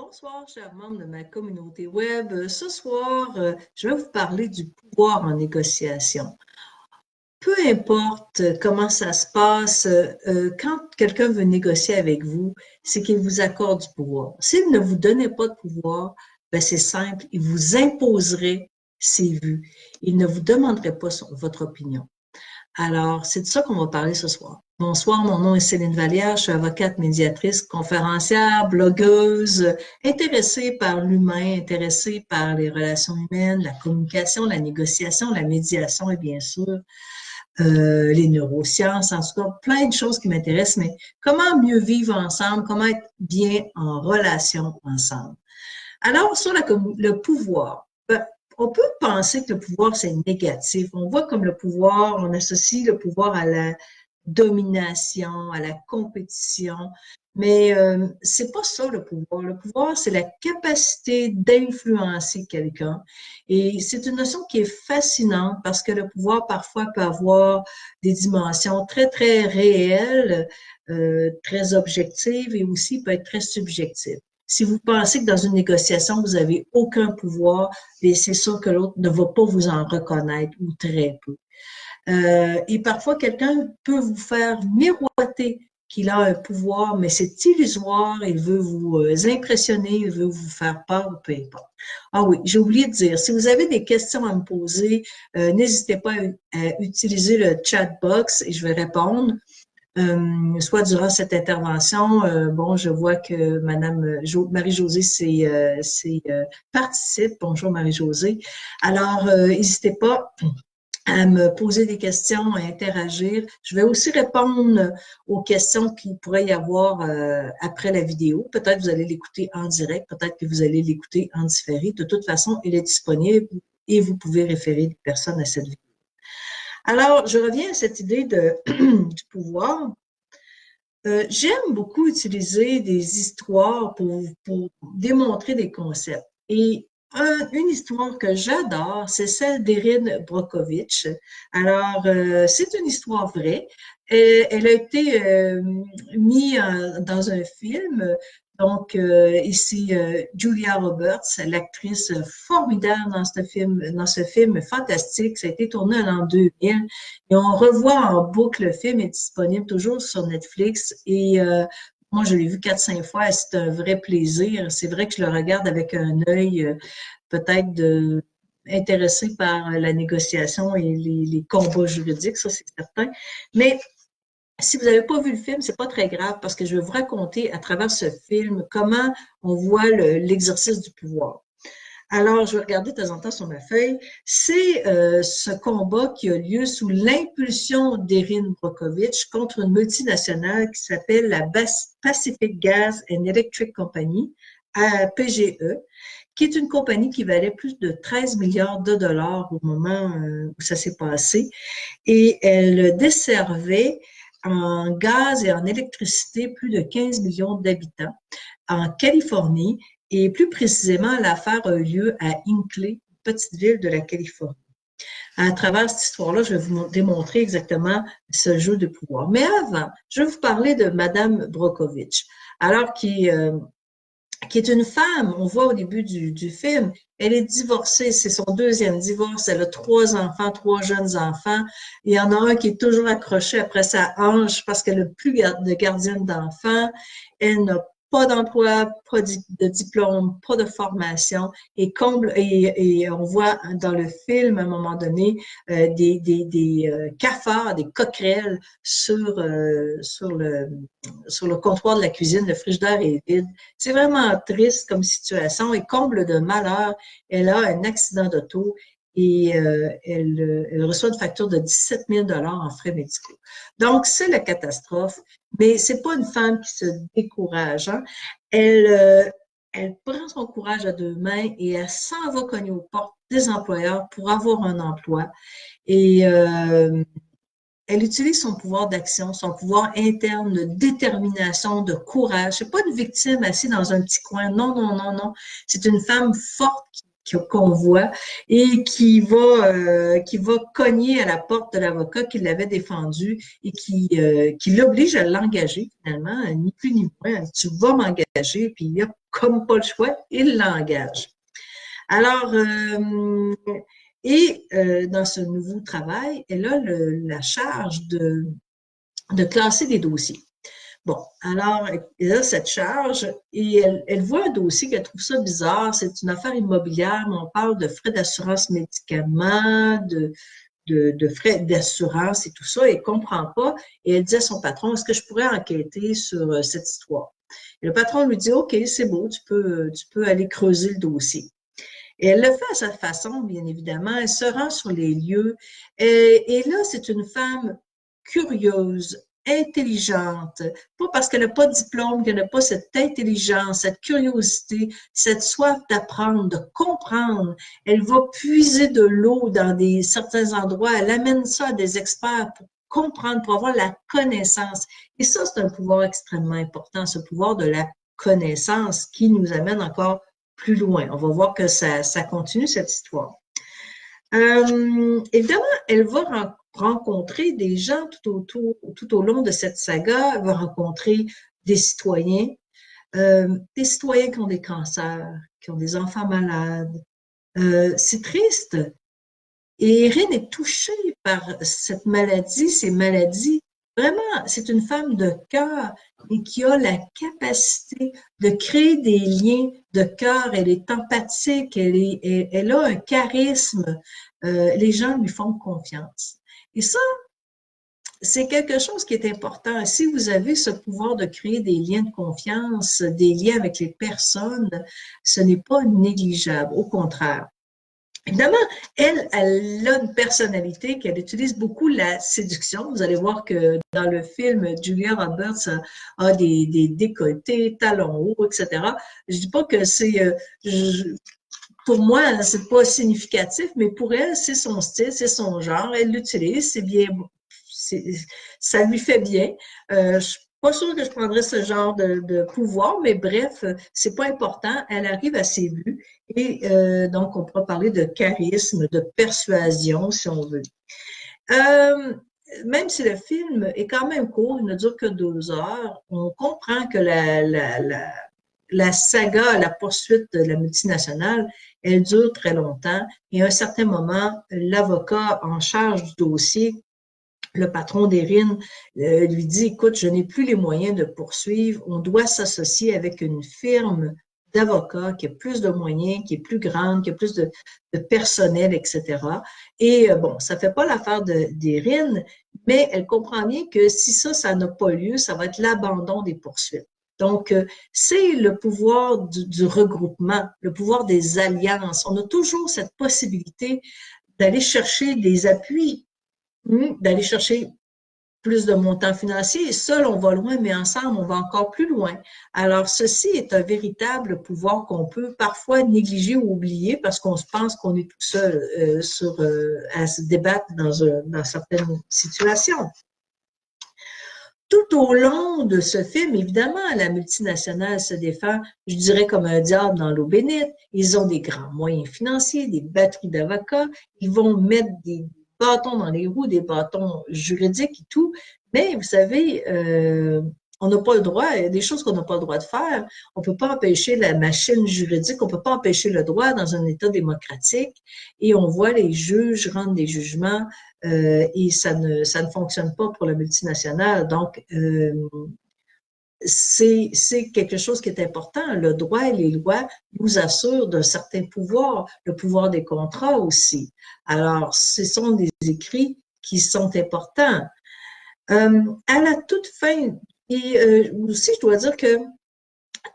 Bonsoir, chers membres de ma communauté web. Ce soir, je vais vous parler du pouvoir en négociation. Peu importe comment ça se passe, quand quelqu'un veut négocier avec vous, c'est qu'il vous accorde du pouvoir. S'il ne vous donnait pas de pouvoir, ben c'est simple, il vous imposerait ses vues. Il ne vous demanderait pas votre opinion. Alors, c'est de ça qu'on va parler ce soir. Bonsoir, mon nom est Céline Vallière, je suis avocate, médiatrice, conférencière, blogueuse, intéressée par l'humain, intéressée par les relations humaines, la communication, la négociation, la médiation et bien sûr, les neurosciences, en tout cas, plein de choses qui m'intéressent, mais comment mieux vivre ensemble, comment être bien en relation ensemble. Alors, sur le pouvoir, on peut penser que le pouvoir, c'est négatif. On voit comme le pouvoir, on associe le pouvoir à la domination, à la compétition, mais c'est pas ça le pouvoir. Le pouvoir, c'est la capacité d'influencer quelqu'un. Et c'est une notion qui est fascinante parce que le pouvoir, parfois, peut avoir des dimensions très, très réelles, très objectives et aussi peut être très subjectives. Si vous pensez que dans une négociation, vous avez aucun pouvoir, c'est sûr que l'autre ne va pas vous en reconnaître ou très peu. Et parfois, quelqu'un peut vous faire miroiter qu'il a un pouvoir, mais c'est illusoire, il veut vous impressionner, il veut vous faire peur, peu importe. Ah oui, j'ai oublié de dire, si vous avez des questions à me poser, n'hésitez pas à utiliser le chat box et je vais répondre. Soit durant cette intervention, bon, je vois que Madame Marie-Josée participe. Bonjour Marie-Josée. Alors, n'hésitez pas à me poser des questions, à interagir. Je vais aussi répondre aux questions qu'il pourrait y avoir après la vidéo. Peut-être vous allez l'écouter en direct, peut-être que vous allez l'écouter en différé. De toute façon, elle est disponible et vous pouvez référer des personnes à cette vidéo. Alors, je reviens à cette idée du pouvoir. J'aime beaucoup utiliser des histoires pour démontrer des concepts. Et une histoire que j'adore, c'est celle d'Erin Brockovich. Alors, c'est une histoire vraie. Elle a été mise dans un film. Donc, ici, Julia Roberts, l'actrice formidable dans ce film fantastique. Ça a été tourné en l'an 2000. Et on revoit en boucle, le film est disponible toujours sur Netflix. Et moi, je l'ai vu 4-5 fois et c'est un vrai plaisir. C'est vrai que je le regarde avec un œil peut-être intéressé par la négociation et les combats juridiques, ça c'est certain. Mais si vous n'avez pas vu le film, c'est pas très grave parce que je vais vous raconter à travers ce film comment on voit l'exercice du pouvoir. Alors, je vais regarder de temps en temps sur ma feuille. C'est ce combat qui a lieu sous l'impulsion d'Erin Brockovich contre une multinationale qui s'appelle la Pacific Gas and Electric Company, PGE, qui est une compagnie qui valait plus de 13 milliards de dollars au moment où ça s'est passé. Et elle desservait en gaz et en électricité plus de 15 millions d'habitants en Californie. Et plus précisément, l'affaire a eu lieu à Hinckley, une petite ville de la Californie. À travers cette histoire-là, je vais vous démontrer exactement ce jeu de pouvoir. Mais avant, je vais vous parler de Madame Brockovich. Alors, qui est une femme, on voit au début du film, elle est divorcée, c'est son deuxième divorce, elle a 3 enfants, 3 jeunes enfants. Il y en a un qui est toujours accroché après sa hanche parce qu'elle n'a plus de gardienne d'enfants. Elle n'a pas d'emploi, pas de diplôme, pas de formation et on voit dans le film à un moment donné des cafards, des coquerelles sur le comptoir de la cuisine, le frigidaire est vide. C'est vraiment triste comme situation et comble de malheur, elle a un accident d'auto et elle reçoit une facture de 17 000 $ en frais médicaux. Donc, c'est la catastrophe, mais c'est pas une femme qui se décourage. Hein. Elle prend son courage à 2 mains et elle s'en va cogner aux portes des employeurs pour avoir un emploi. Et elle utilise son pouvoir d'action, son pouvoir interne de détermination, de courage. C'est pas une victime assise dans un petit coin. Non, non, non, non. C'est une femme forte qu'on voit et qui va cogner à la porte de l'avocat qui l'avait défendu et qui l'oblige à l'engager finalement, ni plus ni moins. Tu vas m'engager, puis il a comme pas le choix, il l'engage. Alors, dans ce nouveau travail, elle a la charge de classer des dossiers. Bon, alors, elle a cette charge et elle voit un dossier qu'elle trouve ça bizarre. C'est une affaire immobilière, mais on parle de frais d'assurance médicaments, de frais d'assurance et tout ça. Elle comprend pas et elle dit à son patron, est-ce que je pourrais enquêter sur cette histoire? Et le patron lui dit, OK, c'est beau, tu peux aller creuser le dossier. Et elle le fait à sa façon, bien évidemment. Elle se rend sur les lieux. Et là, c'est une femme curieuse, intelligente, pas parce qu'elle n'a pas de diplôme, qu'elle n'a pas cette intelligence, cette curiosité, cette soif d'apprendre, de comprendre. Elle va puiser de l'eau dans certains endroits. Elle amène ça à des experts pour comprendre, pour avoir la connaissance. Et ça, c'est un pouvoir extrêmement important, ce pouvoir de la connaissance qui nous amène encore plus loin. On va voir que ça continue cette histoire. Évidemment, elle va rencontrer des gens tout au long de cette saga. Elle va rencontrer des citoyens qui ont des cancers, qui ont des enfants malades. C'est triste. Et Erin est touchée par cette maladie, ces maladies. Vraiment, c'est une femme de cœur et qui a la capacité de créer des liens de cœur. Elle est empathique, elle a un charisme. Les gens lui font confiance. Et ça, c'est quelque chose qui est important. Si vous avez ce pouvoir de créer des liens de confiance, des liens avec les personnes, ce n'est pas négligeable. Au contraire. Évidemment, elle a une personnalité qu'elle utilise beaucoup la séduction. Vous allez voir que dans le film, Julia Roberts a des décolletés, talons hauts, etc. Je dis pas que c'est, pour moi, c'est pas significatif, mais pour elle, c'est son style, c'est son genre. Elle l'utilise, c'est bien, ça lui fait bien. Je suis pas sûre que je prendrais ce genre de pouvoir, mais bref, c'est pas important. Elle arrive à ses buts et donc on pourra parler de charisme, de persuasion, si on veut. Même si le film est quand même court, il ne dure que 2 heures, on comprend que la saga, la poursuite de la multinationale, elle dure très longtemps. Et à un certain moment, l'avocat en charge du dossier, le patron d'Erin, lui dit, écoute, je n'ai plus les moyens de poursuivre, on doit s'associer avec une firme d'avocats qui a plus de moyens, qui est plus grande, qui a plus de personnel, etc. Et bon, ça fait pas l'affaire d'Erin, mais elle comprend bien que si ça n'a pas lieu, ça va être l'abandon des poursuites. Donc, c'est le pouvoir du regroupement, le pouvoir des alliances. On a toujours cette possibilité d'aller chercher des appuis, d'aller chercher plus de montants financiers. Seul, on va loin, mais ensemble, on va encore plus loin. Alors, ceci est un véritable pouvoir qu'on peut parfois négliger ou oublier parce qu'on se pense qu'on est tout seul à se débattre dans certaines situations. Tout au long de ce film, évidemment, la multinationale se défend, je dirais, comme un diable dans l'eau bénite. Ils ont des grands moyens financiers, des batteries d'avocats. Ils vont mettre des bâtons dans les roues, des bâtons juridiques et tout. Mais vous savez, on n'a pas le droit, il y a des choses qu'on n'a pas le droit de faire. On ne peut pas empêcher la machine juridique, on ne peut pas empêcher le droit dans un État démocratique. Et on voit les juges rendre des jugements et ça ne fonctionne pas pour la multinationale. Donc, c'est quelque chose qui est important. Le droit et les lois nous assurent d'un certain pouvoir, le pouvoir des contrats aussi. Alors, ce sont des écrits qui sont importants. À la toute fin, et aussi, je dois dire que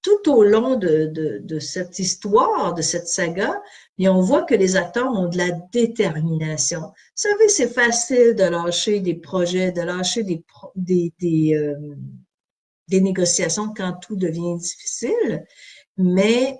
tout au long de cette histoire, de cette saga, et on voit que les acteurs ont de la détermination. Vous savez, c'est facile de lâcher des projets, de lâcher des négociations quand tout devient difficile, mais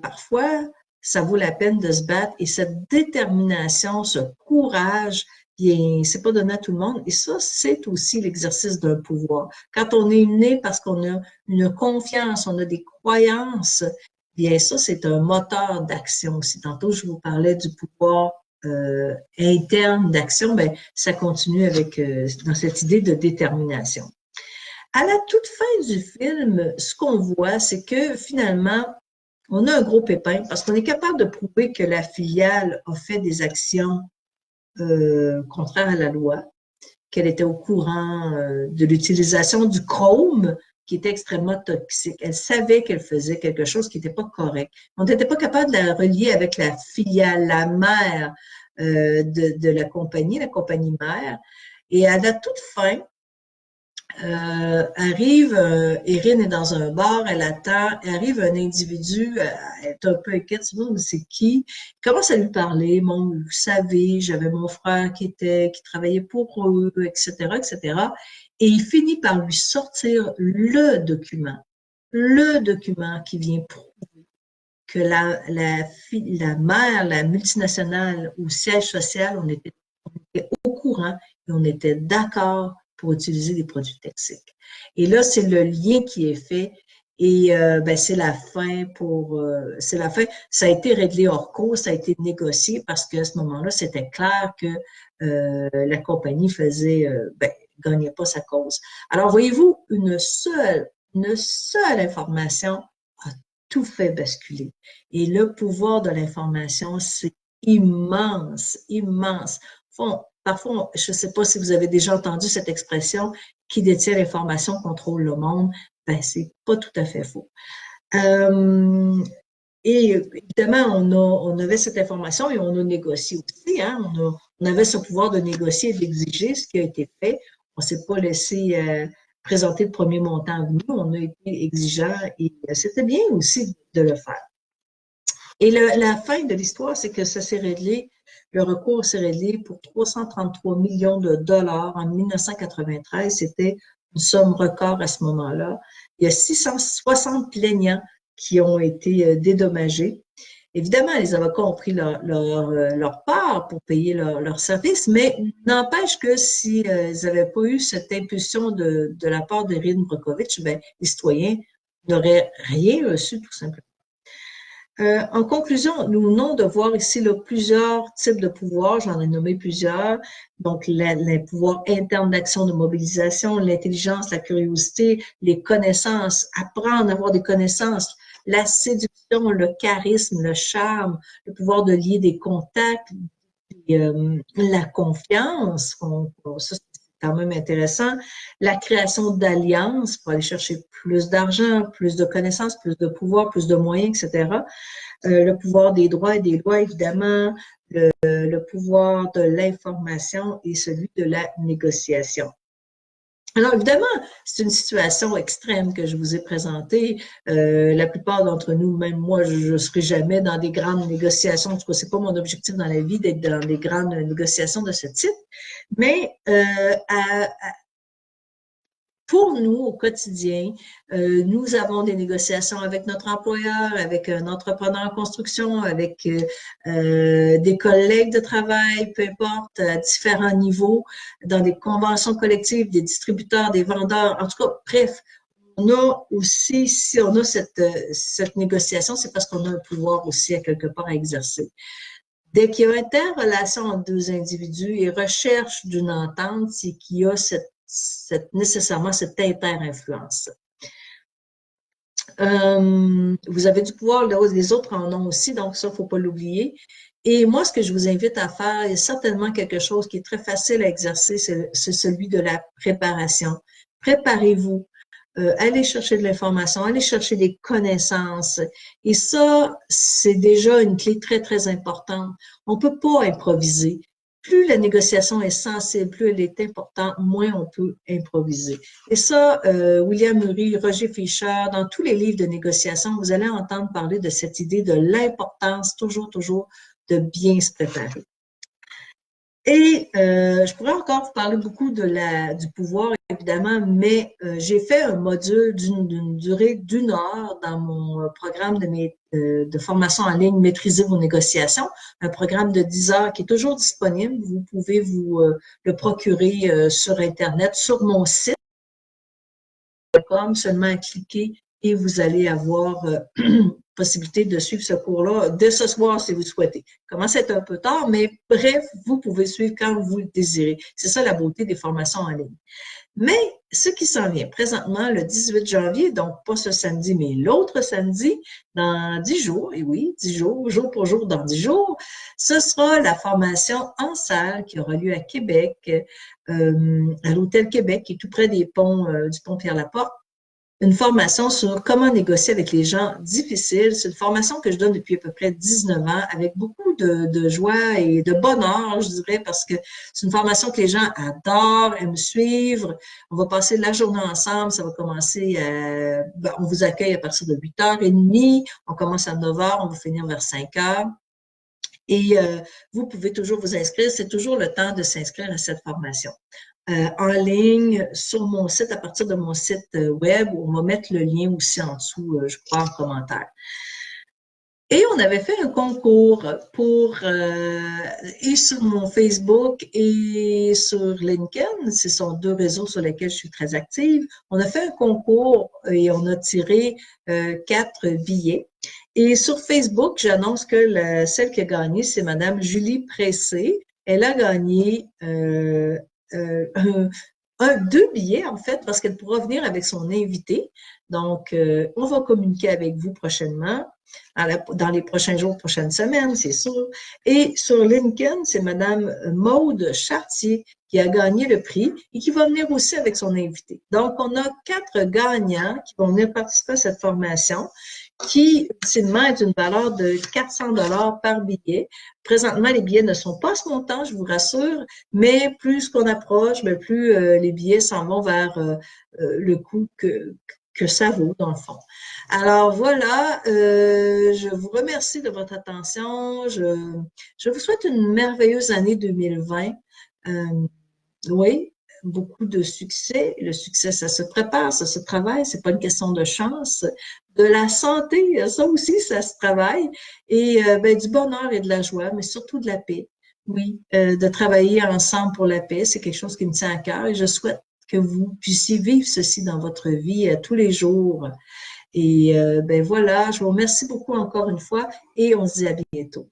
parfois, ça vaut la peine de se battre et cette détermination, ce courage, bien, c'est pas donné à tout le monde. Et ça, c'est aussi l'exercice d'un pouvoir. Quand on est né parce qu'on a une confiance, on a des croyances, bien, ça, c'est un moteur d'action aussi. Tantôt, je vous parlais du pouvoir interne d'action, ben, ça continue avec dans cette idée de détermination. À la toute fin du film, ce qu'on voit, c'est que finalement, on a un gros pépin parce qu'on est capable de prouver que la filiale a fait des actions contraires à la loi, qu'elle était au courant de l'utilisation du chrome, qui était extrêmement toxique. Elle savait qu'elle faisait quelque chose qui n'était pas correct. On n'était pas capable de la relier avec la filiale, la mère de la compagnie mère. Et à la toute fin, arrive, Erin est dans un bar, elle attend, arrive un individu, elle est un peu inquiète, mais c'est qui? Il commence à lui parler, bon, vous savez, j'avais mon frère qui travaillait pour eux, etc., etc. Et il finit par lui sortir le document qui vient prouver que la mère, la multinationale au siège social, on était au courant et on était d'accord pour utiliser des produits toxiques. Et là, c'est le lien qui est fait et ben, c'est la fin c'est la fin. Ça a été réglé hors cours, ça a été négocié parce qu'à ce moment-là, c'était clair que la compagnie gagnait pas sa cause. Alors, voyez-vous, une seule information a tout fait basculer. Et le pouvoir de l'information, c'est immense, immense. Parfois, je ne sais pas si vous avez déjà entendu cette expression, qui détient l'information contrôle le monde. Ben, c'est pas tout à fait faux. Et évidemment, on avait cette information et on a négocié aussi. Hein, on avait ce pouvoir de négocier et d'exiger ce qui a été fait. On ne s'est pas laissé présenter le premier montant venu. On a été exigeant et c'était bien aussi de le faire. Et la fin de l'histoire, c'est que ça s'est réglé, le recours s'est réglé pour 333 millions de dollars en 1993. C'était une somme record à ce moment-là. Il y a 660 plaignants qui ont été dédommagés. Évidemment, les avocats ont pris leur part pour payer leur service, mais n'empêche que si ils n'avaient pas eu cette impulsion de la part d'Erin Brockovich, ben, les citoyens n'auraient rien reçu tout simplement. En conclusion, nous venons de voir ici là, plusieurs types de pouvoirs, j'en ai nommé plusieurs, donc les pouvoirs internes d'action, de mobilisation, l'intelligence, la curiosité, les connaissances, apprendre à avoir des connaissances, la séduction, le charisme, le charme, le pouvoir de lier des contacts, et, la confiance, ça c'est quand même intéressant, la création d'alliances pour aller chercher plus d'argent, plus de connaissances, plus de pouvoir, plus de moyens, etc. Le pouvoir des droits et des lois, évidemment, le pouvoir de l'information et celui de la négociation. Alors, évidemment, c'est une situation extrême que je vous ai présentée. La plupart d'entre nous, même moi, je ne serai jamais dans des grandes négociations. En tout cas, c'est pas mon objectif dans la vie d'être dans des grandes négociations de ce type. Mais pour nous, au quotidien, nous avons des négociations avec notre employeur, avec un entrepreneur en construction, avec des collègues de travail, peu importe, à différents niveaux, dans des conventions collectives, des distributeurs, des vendeurs, en tout cas, bref, on a aussi, si on a cette négociation, c'est parce qu'on a un pouvoir aussi à quelque part à exercer. Dès qu'il y a interrelation entre deux individus et recherche d'une entente, c'est qu'il y a nécessairement cette inter-influence. Vous avez du pouvoir, les autres en ont aussi, donc ça, il ne faut pas l'oublier. Et moi, ce que je vous invite à faire, il y a certainement quelque chose qui est très facile à exercer, c'est celui de la préparation. Préparez-vous. Allez chercher de l'information, allez chercher des connaissances. Et ça, c'est déjà une clé très, très importante. On ne peut pas improviser. Plus la négociation est sensible, plus elle est importante, moins on peut improviser. Et ça, William Ury, Roger Fisher, dans tous les livres de négociation, vous allez entendre parler de cette idée de l'importance, toujours, de bien se préparer. Et je pourrais encore vous parler beaucoup du pouvoir, évidemment, mais j'ai fait un module d'une durée d'1 heure dans mon programme de formation en ligne Maîtriser vos négociations, un programme de 10 heures qui est toujours disponible. Vous pouvez vous le procurer sur Internet, sur mon site, seulement à cliquer et vous allez avoir possibilité de suivre ce cours-là dès ce soir si vous le souhaitez. Commence à être un peu tard, mais bref, vous pouvez suivre quand vous le désirez. C'est ça la beauté des formations en ligne. Mais ce qui s'en vient présentement, le 18 janvier, donc pas ce samedi, mais l'autre samedi, dans 10 jours, et oui, 10 jours, jour pour jour, dans 10 jours, ce sera la formation en salle qui aura lieu à Québec, à l'Hôtel Québec, qui est tout près des ponts, du pont Pierre-Laporte. Une formation sur comment négocier avec les gens difficiles. C'est une formation que je donne depuis à peu près 19 ans avec beaucoup de joie et de bonheur, je dirais, parce que c'est une formation que les gens adorent, aiment suivre. On va passer la journée ensemble. Ça va commencer on vous accueille à partir de 8h30. On commence à 9h, on va finir vers 5h. Et vous pouvez toujours vous inscrire. C'est toujours le temps de s'inscrire à cette formation. En ligne sur mon site, à partir de mon site web. On va mettre le lien aussi en dessous, je crois, en commentaire. Et on avait fait un concours et sur mon Facebook et sur LinkedIn, ce sont deux réseaux sur lesquels je suis très active. On a fait un concours et on a tiré 4 billets. Et sur Facebook, j'annonce que celle qui a gagné, c'est Madame Julie Pressé. Elle a gagné 2 billets, en fait, parce qu'elle pourra venir avec son invité. Donc, on va communiquer avec vous prochainement, dans les prochains jours, prochaines semaines, c'est sûr. Et sur LinkedIn, c'est Madame Maude Chartier qui a gagné le prix et qui va venir aussi avec son invité. Donc, on a 4 gagnants qui vont venir participer à cette formation qui, ultimement, est une valeur de 400 $ par billet. Présentement, les billets ne sont pas à ce montant, je vous rassure, mais plus qu'on approche, bien, plus les billets s'en vont vers le coût que ça vaut, dans le fond. Alors voilà, je vous remercie de votre attention. Je vous souhaite une merveilleuse année 2020. Oui, beaucoup de succès. Le succès, ça se prépare, ça se travaille. C'est pas une question de chance. De la santé, ça aussi, ça se travaille. Et ben, du bonheur et de la joie, mais surtout de la paix. Oui, de travailler ensemble pour la paix, c'est quelque chose qui me tient à cœur et je souhaite que vous puissiez vivre ceci dans votre vie tous les jours. Et ben voilà, je vous remercie beaucoup encore une fois et on se dit à bientôt.